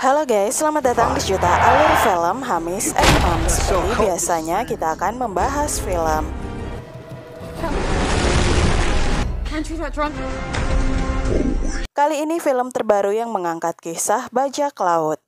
Halo guys, selamat datang di Juta Alur Film Hamis FM. Seperti biasanya kita akan membahas film. Kali ini film terbaru yang mengangkat kisah bajak laut.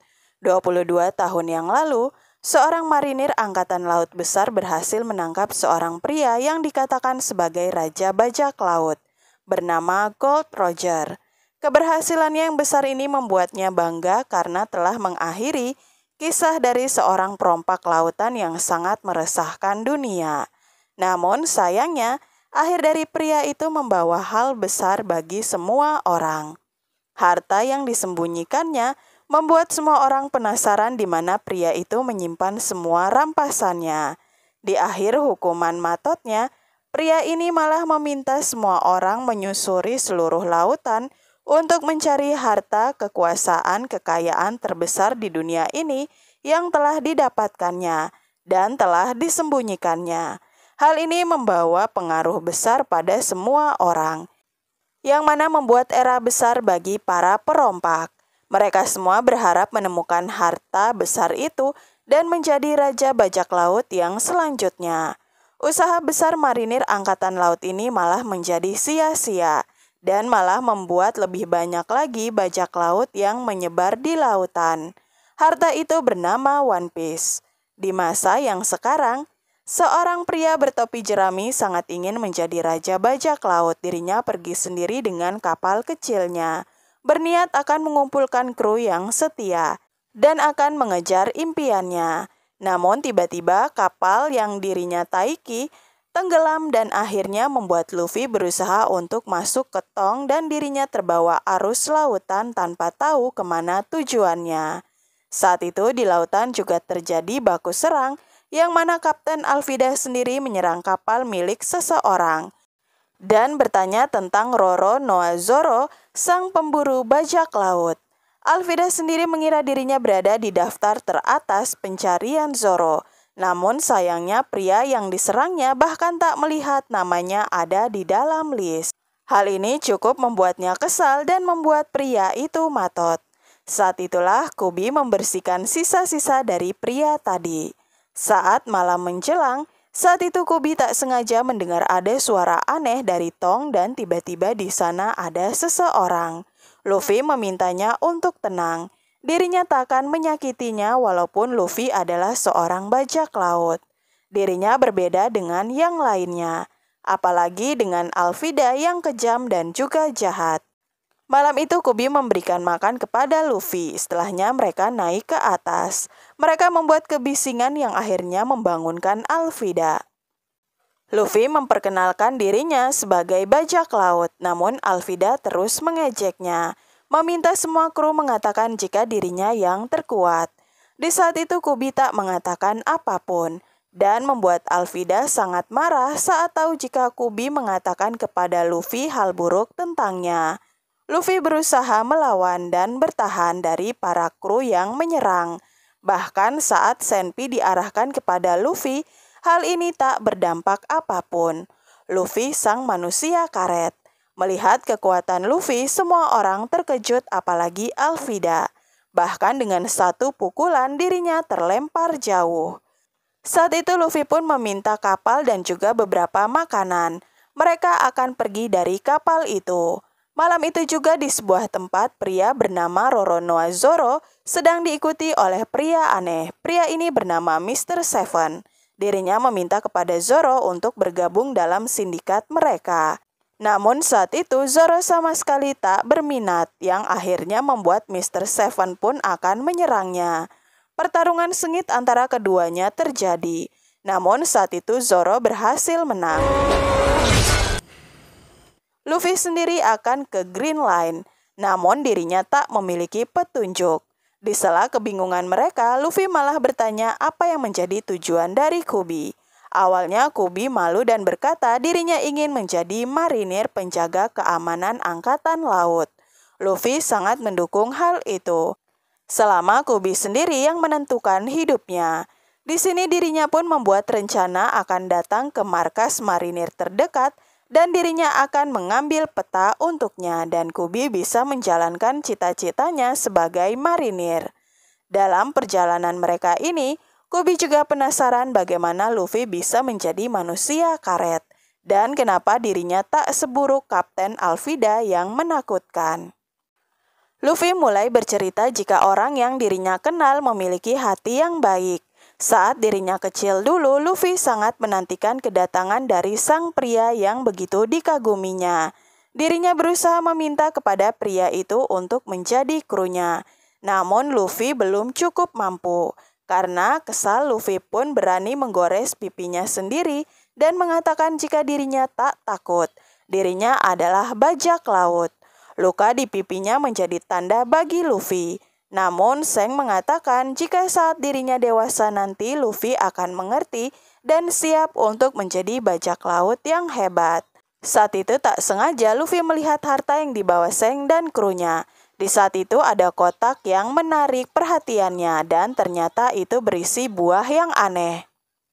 22 tahun yang lalu, seorang marinir angkatan laut besar berhasil menangkap seorang pria yang dikatakan sebagai raja bajak laut, bernama Gold Roger. Keberhasilannya yang besar ini membuatnya bangga karena telah mengakhiri kisah dari seorang perompak lautan yang sangat meresahkan dunia. Namun sayangnya, akhir dari pria itu membawa hal besar bagi semua orang. Harta yang disembunyikannya membuat semua orang penasaran di mana pria itu menyimpan semua rampasannya. Di akhir hukuman matotnya, pria ini malah meminta semua orang menyusuri seluruh lautan untuk mencari harta, kekuasaan, kekayaan terbesar di dunia ini yang telah didapatkannya dan telah disembunyikannya. Hal ini membawa pengaruh besar pada semua orang, yang mana membuat era besar bagi para perompak. Mereka semua berharap menemukan harta besar itu dan menjadi raja bajak laut yang selanjutnya. Usaha besar marinir angkatan laut ini malah menjadi sia-sia, dan malah membuat lebih banyak lagi bajak laut yang menyebar di lautan. Harta itu bernama One Piece. Di masa yang sekarang, seorang pria bertopi jerami sangat ingin menjadi raja bajak laut. Dirinya pergi sendiri dengan kapal kecilnya, berniat akan mengumpulkan kru yang setia dan akan mengejar impiannya. Namun tiba-tiba kapal yang dirinya taiki tenggelam dan akhirnya membuat Luffy berusaha untuk masuk ke tong dan dirinya terbawa arus lautan tanpa tahu kemana tujuannya. Saat itu di lautan juga terjadi baku serang yang mana Kapten Alvida sendiri menyerang kapal milik seseorang dan bertanya tentang Roro Noa Zoro, sang pemburu bajak laut. Alvida sendiri mengira dirinya berada di daftar teratas pencarian Zoro. Namun sayangnya pria yang diserangnya bahkan tak melihat namanya ada di dalam list. Hal ini cukup membuatnya kesal dan membuat pria itu matot. Saat itulah Kubi membersihkan sisa-sisa dari pria tadi. Saat malam menjelang, saat itu Kubi tak sengaja mendengar ada suara aneh dari tong dan tiba-tiba di sana ada seseorang. Luffy memintanya untuk tenang. Dirinya tak akan menyakitinya walaupun Luffy adalah seorang bajak laut. Dirinya berbeda dengan yang lainnya, apalagi dengan Alvida yang kejam dan juga jahat. Malam itu Kubi memberikan makan kepada Luffy. Setelahnya mereka naik ke atas. Mereka membuat kebisingan yang akhirnya membangunkan Alvida. Luffy memperkenalkan dirinya sebagai bajak laut, namun Alvida terus mengejeknya, meminta semua kru mengatakan jika dirinya yang terkuat. Di saat itu Kubi tak mengatakan apapun dan membuat Alvida sangat marah saat tahu jika Kubi mengatakan kepada Luffy hal buruk tentangnya. Luffy berusaha melawan dan bertahan dari para kru yang menyerang. Bahkan saat Senpi diarahkan kepada Luffy, hal ini tak berdampak apapun. Luffy sang manusia karet. Melihat kekuatan Luffy, semua orang terkejut apalagi Alvida. Bahkan dengan satu pukulan dirinya terlempar jauh. Saat itu Luffy pun meminta kapal dan juga beberapa makanan. Mereka akan pergi dari kapal itu. Malam itu juga di sebuah tempat pria bernama Roro Noa Zoro sedang diikuti oleh pria aneh. Pria ini bernama Mr. Seven. Dirinya meminta kepada Zoro untuk bergabung dalam sindikat mereka. Namun saat itu Zoro sama sekali tak berminat, yang akhirnya membuat Mr. Seven pun akan menyerangnya. Pertarungan sengit antara keduanya terjadi. Namun saat itu Zoro berhasil menang. Luffy sendiri akan ke Green Line, namun dirinya tak memiliki petunjuk. Di sela kebingungan mereka, Luffy malah bertanya apa yang menjadi tujuan dari Kubi. Awalnya Kubi malu dan berkata dirinya ingin menjadi marinir penjaga keamanan angkatan laut. Luffy sangat mendukung hal itu, selama Kubi sendiri yang menentukan hidupnya. Di sini dirinya pun membuat rencana akan datang ke markas marinir terdekat dan dirinya akan mengambil peta untuknya dan Kubi bisa menjalankan cita-citanya sebagai marinir. Dalam perjalanan mereka ini, Kubi juga penasaran bagaimana Luffy bisa menjadi manusia karet dan kenapa dirinya tak seburuk Kapten Alvida yang menakutkan. Luffy mulai bercerita jika orang yang dirinya kenal memiliki hati yang baik. Saat dirinya kecil dulu, Luffy sangat menantikan kedatangan dari sang pria yang begitu dikaguminya. Dirinya berusaha meminta kepada pria itu untuk menjadi krunya. Namun Luffy belum cukup mampu. Karena kesal, Luffy pun berani menggores pipinya sendiri dan mengatakan jika dirinya tak takut. Dirinya adalah bajak laut. Luka di pipinya menjadi tanda bagi Luffy. Namun Shanks mengatakan jika saat dirinya dewasa nanti Luffy akan mengerti dan siap untuk menjadi bajak laut yang hebat. Saat itu tak sengaja Luffy melihat harta yang dibawa Shanks dan krunya. Di saat itu ada kotak yang menarik perhatiannya dan ternyata itu berisi buah yang aneh.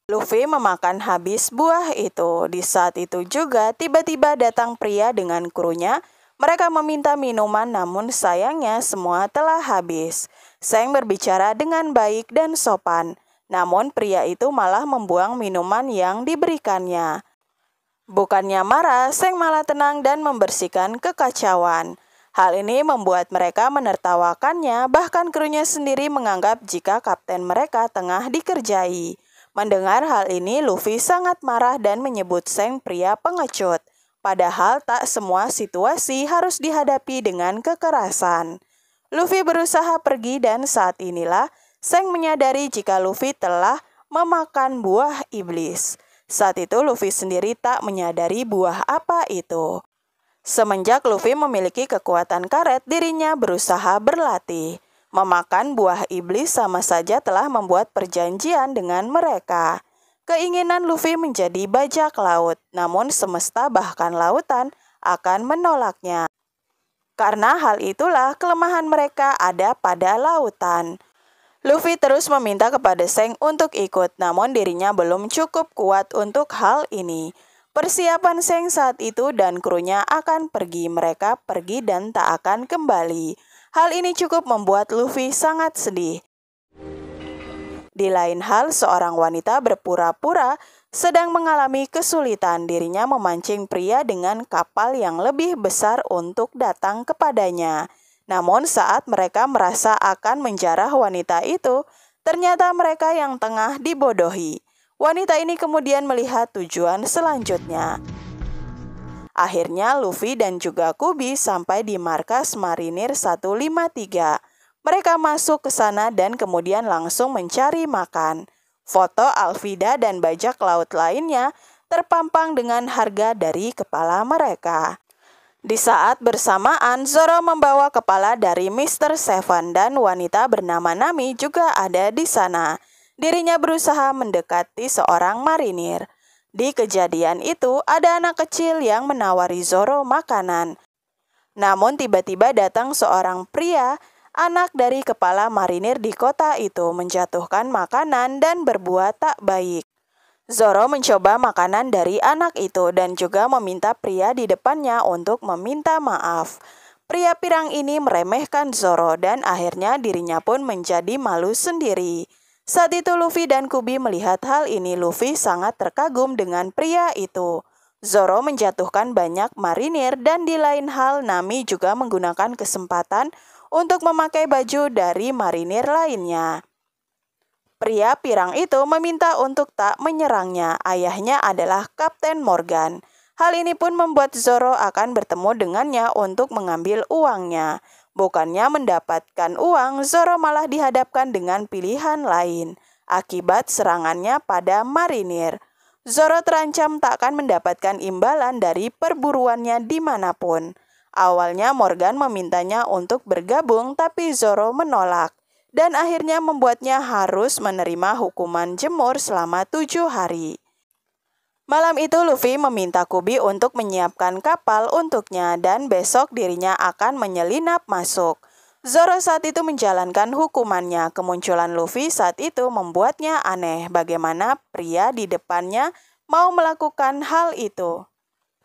Luffy memakan habis buah itu. Di saat itu juga tiba-tiba datang pria dengan krunya. Mereka meminta minuman namun sayangnya semua telah habis. Shanks berbicara dengan baik dan sopan. Namun pria itu malah membuang minuman yang diberikannya. Bukannya marah, Shanks malah tenang dan membersihkan kekacauan. Hal ini membuat mereka menertawakannya, bahkan krunya sendiri menganggap jika kapten mereka tengah dikerjai. Mendengar hal ini, Luffy sangat marah dan menyebut Shanks pria pengecut. Padahal tak semua situasi harus dihadapi dengan kekerasan. Luffy berusaha pergi dan saat inilah Shanks menyadari jika Luffy telah memakan buah iblis. Saat itu Luffy sendiri tak menyadari buah apa itu. Semenjak Luffy memiliki kekuatan karet, dirinya berusaha berlatih. Memakan buah iblis sama saja telah membuat perjanjian dengan mereka. Keinginan Luffy menjadi bajak laut, namun semesta bahkan lautan akan menolaknya. Karena hal itulah kelemahan mereka ada pada lautan. Luffy terus meminta kepada Shanks untuk ikut, namun dirinya belum cukup kuat untuk hal ini. Persiapan Shanks saat itu dan krunya akan pergi, mereka pergi dan tak akan kembali. Hal ini cukup membuat Luffy sangat sedih. Di lain hal, seorang wanita berpura-pura sedang mengalami kesulitan. Dirinya memancing pria dengan kapal yang lebih besar untuk datang kepadanya. Namun saat mereka merasa akan menjarah wanita itu, ternyata mereka yang tengah dibodohi. Wanita ini kemudian melihat tujuan selanjutnya. Akhirnya Luffy dan juga Kubi sampai di markas Marinir 153. Mereka masuk ke sana dan kemudian langsung mencari makan. Foto Alvida dan bajak laut lainnya terpampang dengan harga dari kepala mereka. Di saat bersamaan, Zoro membawa kepala dari Mr. Seven dan wanita bernama Nami juga ada di sana. Dirinya berusaha mendekati seorang marinir. Di kejadian itu, ada anak kecil yang menawari Zoro makanan. Namun tiba-tiba datang seorang pria, anak dari kepala marinir di kota itu, menjatuhkan makanan dan berbuat tak baik. Zoro mencoba makanan dari anak itu dan juga meminta pria di depannya untuk meminta maaf. Pria pirang ini meremehkan Zoro dan akhirnya dirinya pun menjadi malu sendiri. Saat itu Luffy dan Kubi melihat hal ini. Luffy sangat terkagum dengan pria itu. Zoro menjatuhkan banyak marinir dan di lain hal Nami juga menggunakan kesempatan untuk memakai baju dari marinir lainnya. Pria pirang itu meminta untuk tak menyerangnya. Ayahnya adalah Kapten Morgan. Hal ini pun membuat Zoro akan bertemu dengannya untuk mengambil uangnya. Bukannya mendapatkan uang, Zoro malah dihadapkan dengan pilihan lain. Akibat serangannya pada marinir, Zoro terancam tak akan mendapatkan imbalan dari perburuannya dimanapun. Awalnya Morgan memintanya untuk bergabung, tapi Zoro menolak. Dan akhirnya membuatnya harus menerima hukuman jemur selama 7 hari. Malam itu Luffy meminta Kubi untuk menyiapkan kapal untuknya dan besok dirinya akan menyelinap masuk. Zoro saat itu menjalankan hukumannya. Kemunculan Luffy saat itu membuatnya aneh bagaimana pria di depannya mau melakukan hal itu.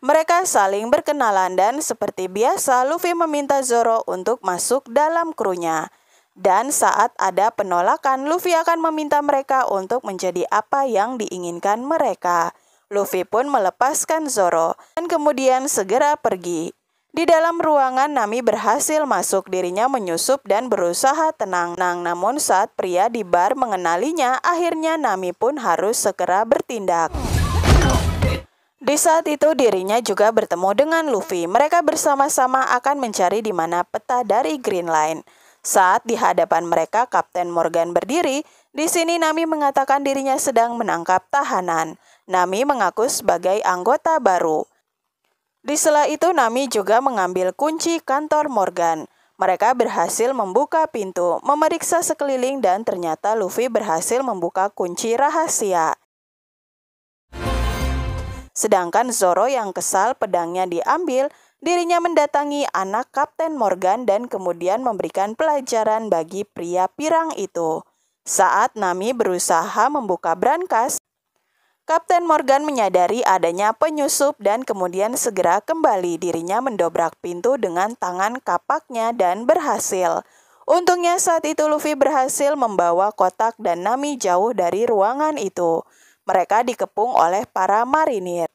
Mereka saling berkenalan dan seperti biasa Luffy meminta Zoro untuk masuk dalam krunya. Dan saat ada penolakan, Luffy akan meminta mereka untuk menjadi apa yang diinginkan mereka. Luffy pun melepaskan Zoro dan kemudian segera pergi. Di dalam ruangan, Nami berhasil masuk. Dirinya menyusup dan berusaha tenang. Namun saat pria di bar mengenalinya, akhirnya Nami pun harus segera bertindak. Di saat itu dirinya juga bertemu dengan Luffy. Mereka bersama-sama akan mencari di mana peta dari Green Line. Saat di hadapan mereka Kapten Morgan berdiri, di sini Nami mengatakan dirinya sedang menangkap tahanan. Nami mengaku sebagai anggota baru. Di sela itu Nami juga mengambil kunci kantor Morgan. Mereka berhasil membuka pintu, memeriksa sekeliling dan ternyata Luffy berhasil membuka kunci rahasia. Sedangkan Zoro yang kesal pedangnya diambil, dirinya mendatangi anak Kapten Morgan dan kemudian memberikan pelajaran bagi pria pirang itu. Saat Nami berusaha membuka brankas, Kapten Morgan menyadari adanya penyusup dan kemudian segera kembali. Dirinya mendobrak pintu dengan tangan kapaknya dan berhasil. Untungnya saat itu Luffy berhasil membawa kotak dan Nami jauh dari ruangan itu. Mereka dikepung oleh para marinir.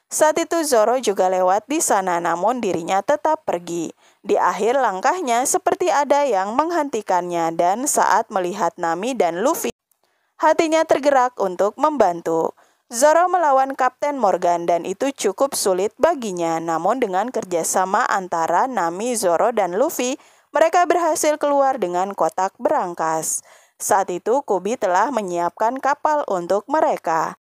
Saat itu Zoro juga lewat di sana namun dirinya tetap pergi. Di akhir langkahnya seperti ada yang menghentikannya dan saat melihat Nami dan Luffy, hatinya tergerak untuk membantu. Zoro melawan Kapten Morgan dan itu cukup sulit baginya. Namun dengan kerjasama antara Nami, Zoro, dan Luffy, mereka berhasil keluar dengan kotak berangkas. Saat itu Kubi telah menyiapkan kapal untuk mereka.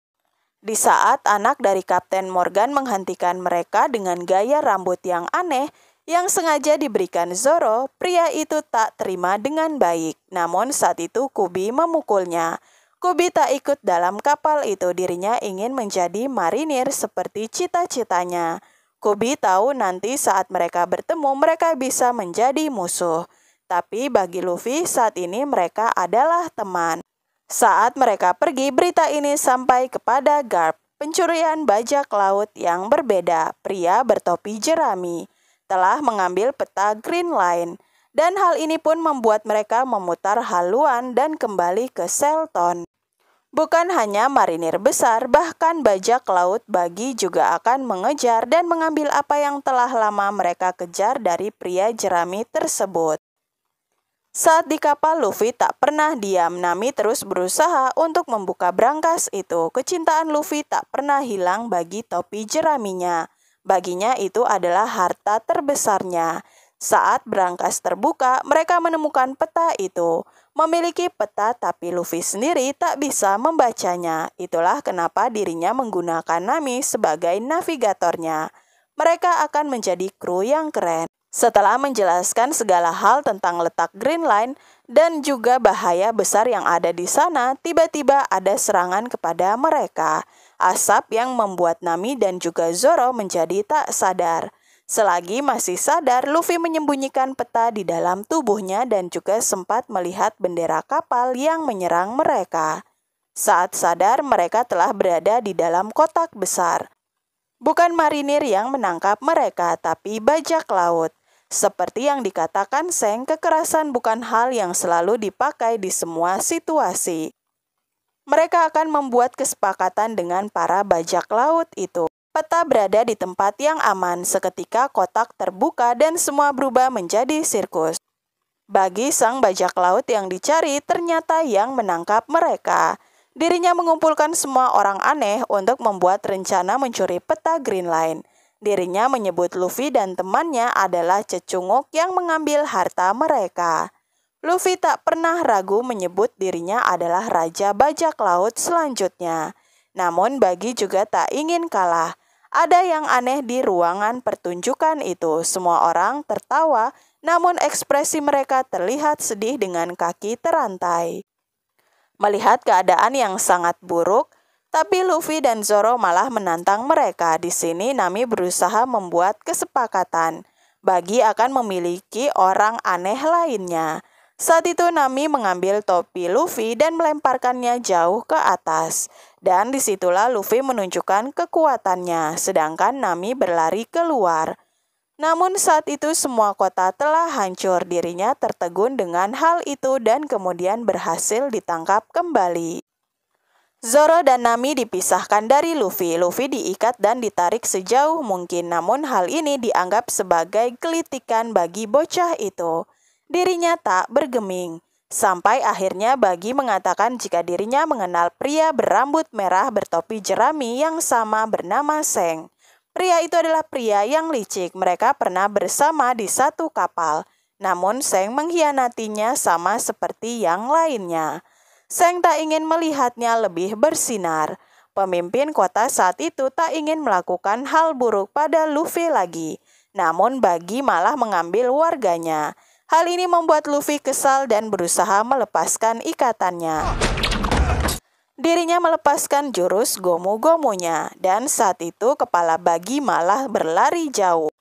Di saat anak dari Kapten Morgan menghentikan mereka dengan gaya rambut yang aneh yang sengaja diberikan Zoro, pria itu tak terima dengan baik. Namun saat itu Kubi memukulnya. Kubi tak ikut dalam kapal itu, dirinya ingin menjadi marinir seperti cita-citanya. Kubi tahu nanti saat mereka bertemu mereka bisa menjadi musuh. Tapi bagi Luffy saat ini mereka adalah teman. Saat mereka pergi, berita ini sampai kepada Garp. Pencurian bajak laut yang berbeda, pria bertopi jerami, telah mengambil peta Green Line. Dan hal ini pun membuat mereka memutar haluan dan kembali ke Shelton. Bukan hanya marinir besar, bahkan bajak laut bagi juga akan mengejar dan mengambil apa yang telah lama mereka kejar dari pria jerami tersebut. Saat di kapal, Luffy tak pernah diam. Nami terus berusaha untuk membuka brankas itu. Kecintaan Luffy tak pernah hilang bagi topi jeraminya. Baginya itu adalah harta terbesarnya. Saat brankas terbuka, mereka menemukan peta itu. Memiliki peta tapi Luffy sendiri tak bisa membacanya. Itulah kenapa dirinya menggunakan Nami sebagai navigatornya. Mereka akan menjadi kru yang keren. Setelah menjelaskan segala hal tentang letak Green Line dan juga bahaya besar yang ada di sana, tiba-tiba ada serangan kepada mereka. Asap yang membuat Nami dan juga Zoro menjadi tak sadar. Selagi masih sadar, Luffy menyembunyikan peta di dalam tubuhnya dan juga sempat melihat bendera kapal yang menyerang mereka. Saat sadar, mereka telah berada di dalam kotak besar. Bukan marinir yang menangkap mereka, tapi bajak laut. Seperti yang dikatakan Seng, kekerasan bukan hal yang selalu dipakai di semua situasi. Mereka akan membuat kesepakatan dengan para bajak laut itu. Peta berada di tempat yang aman. Seketika kotak terbuka dan semua berubah menjadi sirkus. Bagi sang bajak laut yang dicari, ternyata yang menangkap mereka. Dirinya mengumpulkan semua orang aneh untuk membuat rencana mencuri peta Green Line. Dirinya menyebut Luffy dan temannya adalah cecunguk yang mengambil harta mereka. Luffy tak pernah ragu menyebut dirinya adalah Raja Bajak Laut selanjutnya. Namun Bagi juga tak ingin kalah. Ada yang aneh di ruangan pertunjukan itu. Semua orang tertawa, namun ekspresi mereka terlihat sedih dengan kaki terantai. Melihat keadaan yang sangat buruk, tapi Luffy dan Zoro malah menantang mereka. Di sini Nami berusaha membuat kesepakatan. Bagi akan memiliki orang aneh lainnya. Saat itu Nami mengambil topi Luffy dan melemparkannya jauh ke atas. Dan disitulah Luffy menunjukkan kekuatannya, sedangkan Nami berlari keluar. Namun saat itu semua kota telah hancur. Dirinya tertegun dengan hal itu dan kemudian berhasil ditangkap kembali. Zoro dan Nami dipisahkan dari Luffy. Luffy diikat dan ditarik sejauh mungkin, namun hal ini dianggap sebagai kelitikan bagi bocah itu. Dirinya tak bergeming. Sampai akhirnya Bagi mengatakan jika dirinya mengenal pria berambut merah bertopi jerami yang sama bernama Seng. Pria itu adalah pria yang licik. Mereka pernah bersama di satu kapal. Namun Seng mengkhianatinya sama seperti yang lainnya. Seng tak ingin melihatnya lebih bersinar. Pemimpin kota saat itu tak ingin melakukan hal buruk pada Luffy lagi. Namun Bagi malah mengambil warganya. Hal ini membuat Luffy kesal dan berusaha melepaskan ikatannya. Dirinya melepaskan jurus Gomu-Gomunya. Dan saat itu kepala Bagi malah berlari jauh.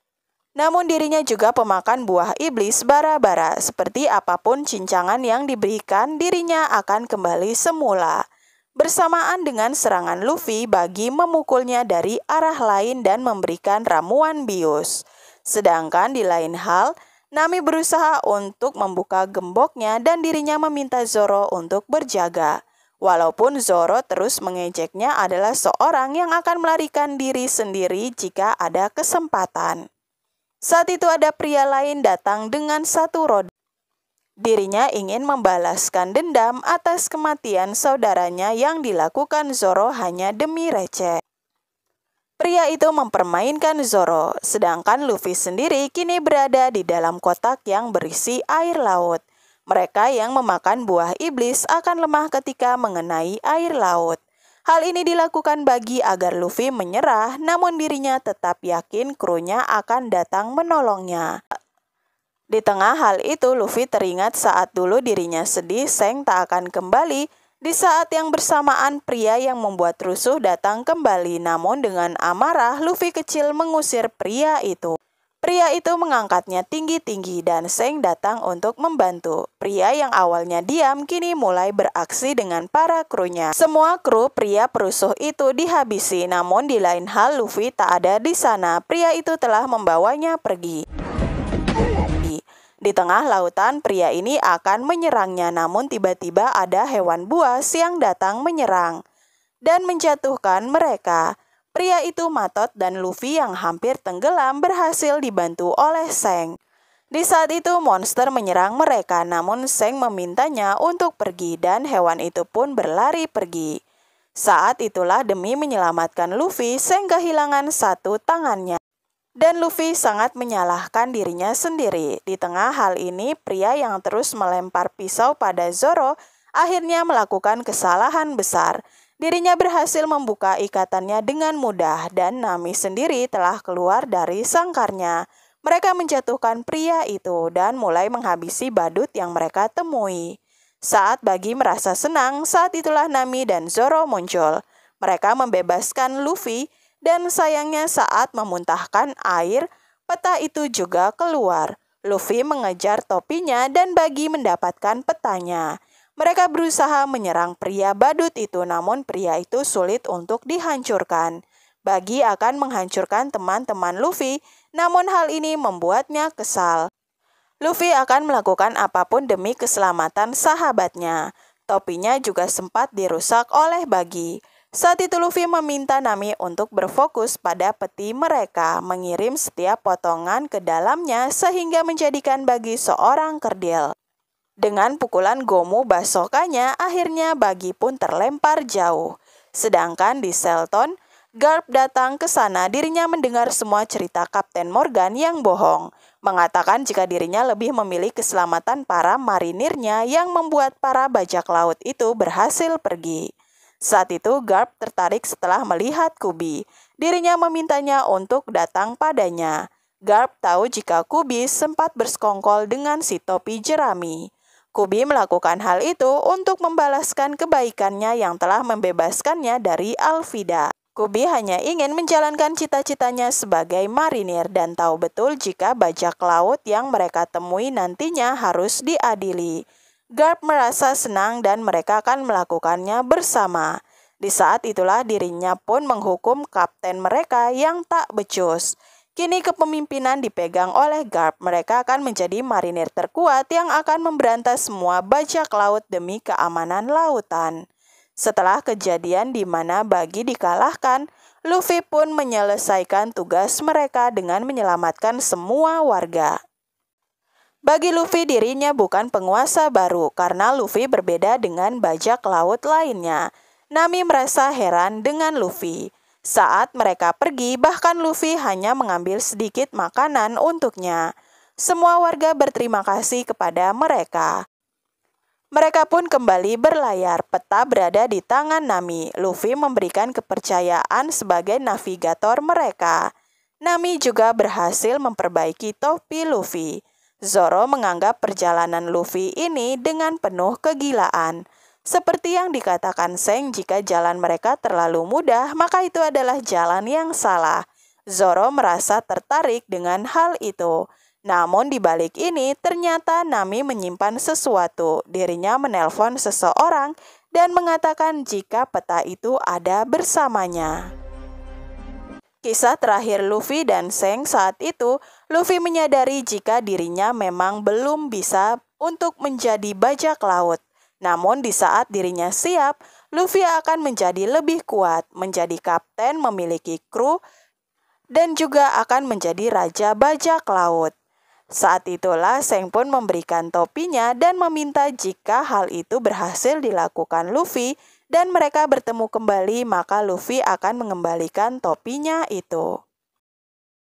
Namun dirinya juga pemakan buah iblis bara-bara. Seperti apapun cincangan yang diberikan, dirinya akan kembali semula. Bersamaan dengan serangan Luffy, Bagi memukulnya dari arah lain dan memberikan ramuan bius. Sedangkan di lain hal, Nami berusaha untuk membuka gemboknya dan dirinya meminta Zoro untuk berjaga. Walaupun Zoro terus mengejeknya adalah seorang yang akan melarikan diri sendiri jika ada kesempatan. Saat itu ada pria lain datang dengan satu roda. Dirinya ingin membalaskan dendam atas kematian saudaranya yang dilakukan Zoro hanya demi receh. Pria itu mempermainkan Zoro, sedangkan Luffy sendiri kini berada di dalam kotak yang berisi air laut. Mereka yang memakan buah iblis akan lemah ketika mengenai air laut. Hal ini dilakukan Bagi agar Luffy menyerah, namun dirinya tetap yakin krunya akan datang menolongnya. Di tengah hal itu, Luffy teringat saat dulu dirinya sedih, Seng tak akan kembali. Di saat yang bersamaan, pria yang membuat rusuh datang kembali, namun dengan amarah, Luffy kecil mengusir pria itu. Pria itu mengangkatnya tinggi-tinggi dan Seng datang untuk membantu. Pria yang awalnya diam kini mulai beraksi dengan para krunya. Semua kru pria perusuh itu dihabisi, namun di lain hal Luffy tak ada di sana. Pria itu telah membawanya pergi. Di tengah lautan, pria ini akan menyerangnya, namun tiba-tiba ada hewan buas yang datang menyerang dan menjatuhkan mereka. Pria itu matot dan Luffy yang hampir tenggelam berhasil dibantu oleh Seng. Di saat itu monster menyerang mereka, namun Seng memintanya untuk pergi dan hewan itu pun berlari pergi. Saat itulah demi menyelamatkan Luffy, Seng kehilangan satu tangannya. Dan Luffy sangat menyalahkan dirinya sendiri. Di tengah hal ini, pria yang terus melempar pisau pada Zoro akhirnya melakukan kesalahan besar. Dirinya berhasil membuka ikatannya dengan mudah dan Nami sendiri telah keluar dari sangkarnya. Mereka menjatuhkan pria itu dan mulai menghabisi badut yang mereka temui. Saat Bagi merasa senang, saat itulah Nami dan Zoro muncul. Mereka membebaskan Luffy dan sayangnya saat memuntahkan air, peta itu juga keluar. Luffy mengejar topinya dan Bagi mendapatkan petanya. Mereka berusaha menyerang pria badut itu, namun pria itu sulit untuk dihancurkan. Bagi akan menghancurkan teman-teman Luffy, namun hal ini membuatnya kesal. Luffy akan melakukan apapun demi keselamatan sahabatnya. Topinya juga sempat dirusak oleh Bagi. Saat itu Luffy meminta Nami untuk berfokus pada peti mereka, mengirim setiap potongan ke dalamnya sehingga menjadikan Bagi seorang kerdil. Dengan pukulan Gomu basokannya, akhirnya Bagi pun terlempar jauh. Sedangkan di Selton, Garp datang ke sana. Dirinya mendengar semua cerita Kapten Morgan yang bohong, mengatakan jika dirinya lebih memilih keselamatan para marinirnya yang membuat para bajak laut itu berhasil pergi. Saat itu Garp tertarik setelah melihat Kubi. Dirinya memintanya untuk datang padanya. Garp tahu jika Kubi sempat bersekongkol dengan si topi jerami. Kubi melakukan hal itu untuk membalaskan kebaikannya yang telah membebaskannya dari Alvida. Kubi hanya ingin menjalankan cita-citanya sebagai marinir dan tahu betul jika bajak laut yang mereka temui nantinya harus diadili. Garp merasa senang dan mereka akan melakukannya bersama. Di saat itulah dirinya pun menghukum kapten mereka yang tak becus. Kini kepemimpinan dipegang oleh Garp. Mereka akan menjadi marinir terkuat yang akan memberantas semua bajak laut demi keamanan lautan. Setelah kejadian di mana Buggy dikalahkan, Luffy pun menyelesaikan tugas mereka dengan menyelamatkan semua warga. Bagi Luffy, dirinya bukan penguasa baru karena Luffy berbeda dengan bajak laut lainnya. Nami merasa heran dengan Luffy. Saat mereka pergi, bahkan Luffy hanya mengambil sedikit makanan untuknya. Semua warga berterima kasih kepada mereka. Mereka pun kembali berlayar. Peta berada di tangan Nami. Luffy memberikan kepercayaan sebagai navigator mereka. Nami juga berhasil memperbaiki topi Luffy. Zoro menganggap perjalanan Luffy ini dengan penuh kegilaan. Seperti yang dikatakan Seng, jika jalan mereka terlalu mudah, maka itu adalah jalan yang salah. Zoro merasa tertarik dengan hal itu. Namun di balik ini ternyata Nami menyimpan sesuatu. Dirinya menelpon seseorang dan mengatakan jika peta itu ada bersamanya. Kisah terakhir Luffy dan Seng saat itu, Luffy menyadari jika dirinya memang belum bisa untuk menjadi bajak laut. Namun di saat dirinya siap, Luffy akan menjadi lebih kuat, menjadi kapten, memiliki kru, dan juga akan menjadi raja bajak laut. Saat itulah Seng pun memberikan topinya dan meminta jika hal itu berhasil dilakukan Luffy dan mereka bertemu kembali, maka Luffy akan mengembalikan topinya itu.